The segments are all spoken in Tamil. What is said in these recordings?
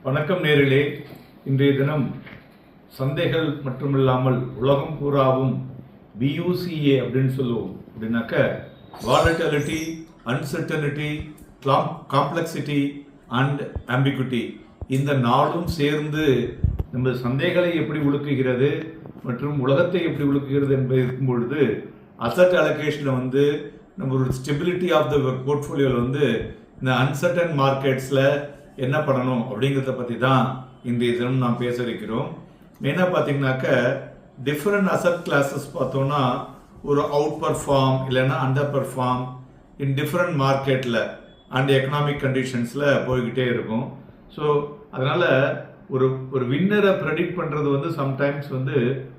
வணக்கம் நேரிலே. இன்றைய தினம் சந்தைகள் மட்டுமில்லாமல் உலகம் பூராவும் BUCA அப்படின்னு சொல்லுவோம். அப்படின்னாக்க volatility, uncertainty, complexity and ambiguity, இந்த நாளும் சேர்ந்து நம்ம சந்தைகளை எப்படி உழுக்குகிறது மற்றும் உலகத்தை எப்படி உழுக்குகிறது என்பது இருக்கும் பொழுது அசட் அலோகேஷனில் நம்ம ஒரு ஸ்டெபிலிட்டி ஆஃப் த போர்ட்ஃபோலியோவில் இந்த அன்சர்டன் மார்க்கெட்ஸில் என்ன பண்ணணும் அப்படிங்கிறத பற்றி தான் இன்றைய தினம் நாம் பேச இருக்கிறோம். மெயினாக பார்த்தீங்கன்னாக்க டிஃப்ரெண்ட் அசட் கிளாஸஸ் பார்த்தோன்னா ஒரு அவுட் பர்ஃபார்ம் இல்லைன்னா அண்டர் பர்ஃபார்ம் இன் டிஃப்ரெண்ட் மார்க்கெட்டில் அண்ட் எக்கனாமிக் கண்டிஷன்ஸில் போய்கிட்டே இருக்கும். ஸோ அதனால் ஒரு வின்னரை ப்ரெடிக்ட் பண்ணுறது சம்டைம்ஸ்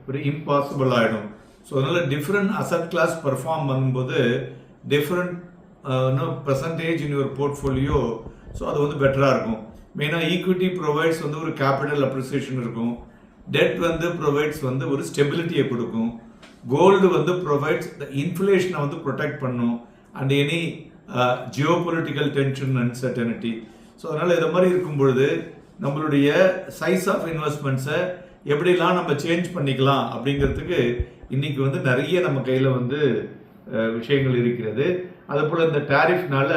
ஒரு இம்பாசிபிள் ஆகிடும். ஸோ அதனால் டிஃப்ரெண்ட் அசட் கிளாஸ் பர்ஃபார்ம் பண்ணும்போது different percentage in your portfolio, so அது பெட்டராக இருக்கும். மெயினாக ஈக்விட்டி ப்ரொவைட்ஸ் ஒரு கேபிட்டல் அப்ரிசியேஷன் இருக்கும். டெட் ப்ரொவைட்ஸ் ஒரு ஸ்டெபிலிட்டியை கொடுக்கும். கோல்டு ப்ரொவைட்ஸ் த இன்ஃப்ளேஷனை ப்ரொடெக்ட் பண்ணும் and any Jio political tension uncertainty. So அதனால் இதை மாதிரி இருக்கும் பொழுது நம்மளுடைய சைஸ் ஆஃப் இன்வெஸ்ட்மெண்ட்ஸை எப்படிலாம் நம்ம சேஞ்ச் பண்ணிக்கலாம் அப்படிங்கிறதுக்கு இன்னைக்கு நிறைய நம்ம கையில் விஷயங்கள் இருக்கிறது. அதுபோல் இந்த டேரிஃப்னால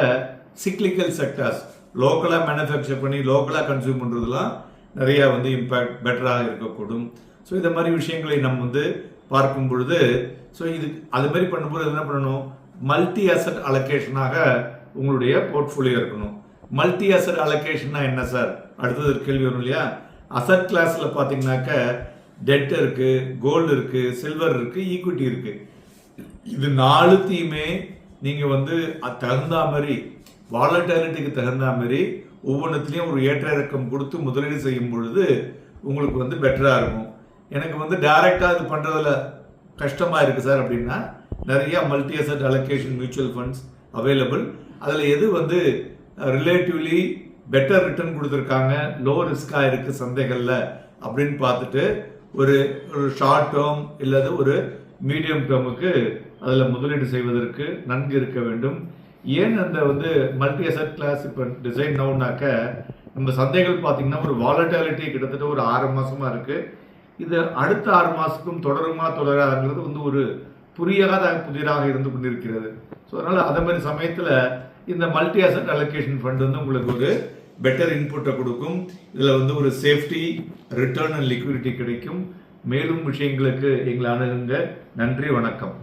சிக்லிக்கல் செக்டர்ஸ் லோக்கலாக மேனுஃபேக்சர் பண்ணி லோக்கலாக கன்சியூம் பண்ணுறதுலாம் நிறையா இம்பேக்ட் பெட்டராக இருக்கக்கூடும். ஸோ இந்த மாதிரி விஷயங்களை நம்ம பார்க்கும் பொழுது இது அது மாதிரி பண்ணும்போது என்ன பண்ணணும், மல்டி அசட் அலோகேஷனாக உங்களுடைய போர்ட்ஃபோலியோ இருக்கணும். மல்டி அசட் அலோகேஷன்னா என்ன சார், அடுத்தது கேள்வி வரும் இல்லையா. அசட் கிளாஸில் பார்த்தீங்கன்னாக்க டெட் இருக்குது, கோல்டு இருக்குது, சில்வர் இருக்குது, ஈக்விட்டி இருக்குது. இது நாலுத்தையுமே நீங்கள் தகுந்த மாதிரி வாலட்டிலிட்டிக்கு தகுந்த மாதிரி ஒவ்வொன்றத்துலேயும் ஒரு ஏற்ற இறக்கம் கொடுத்து முதலீடு செய்யும் பொழுது உங்களுக்கு பெட்டராக இருக்கும். எனக்கு டைரெக்டாக இது பண்ணுறதுல கஷ்டமாக இருக்குது சார் அப்படின்னா நிறையா multi asset allocation mutual funds available. அதில் எது ரிலேட்டிவ்லி பெட்டர் ரிட்டர்ன் கொடுத்துருக்காங்க, லோ ரிஸ்காக இருக்குது சந்தைகளில் அப்படின்னு பார்த்துட்டு ஒரு ஷார்ட் டேர்ம் இல்லது ஒரு மீடியம் டேர்முக்கு அதில் முதலீடு செய்வதற்கு நன்கு இருக்க வேண்டும். ஏன் அந்த மல்டி அசட் கிளாஸ் இப்போ டிசைன் ஆகுனாக்க நம்ம சந்தைகள் பார்த்தீங்கன்னா ஒரு வாலட்டிலிட்டி கிட்டத்தட்ட ஒரு 6 மாதமாக இருக்குது. இது அடுத்த 6 மாதத்துக்கும் தொடராதுங்கிறது ஒரு புரியாத புதிராக இருந்து கொண்டிருக்கிறது. ஸோ அதனால் அதே மாதிரி சமயத்தில் இந்த மல்டி அசட் அலோகேஷன் ஃபண்ட் உங்களுக்கு ஒரு பெட்டர் இன்புட்டை கொடுக்கும். இதில் ஒரு சேஃப்டி, ரிட்டர்ன் அண்ட் லிக்விடிட்டி கிடைக்கும். மேலும் விஷயங்களுக்கு எங்களை அணுகுங்க. நன்றி, வணக்கம்.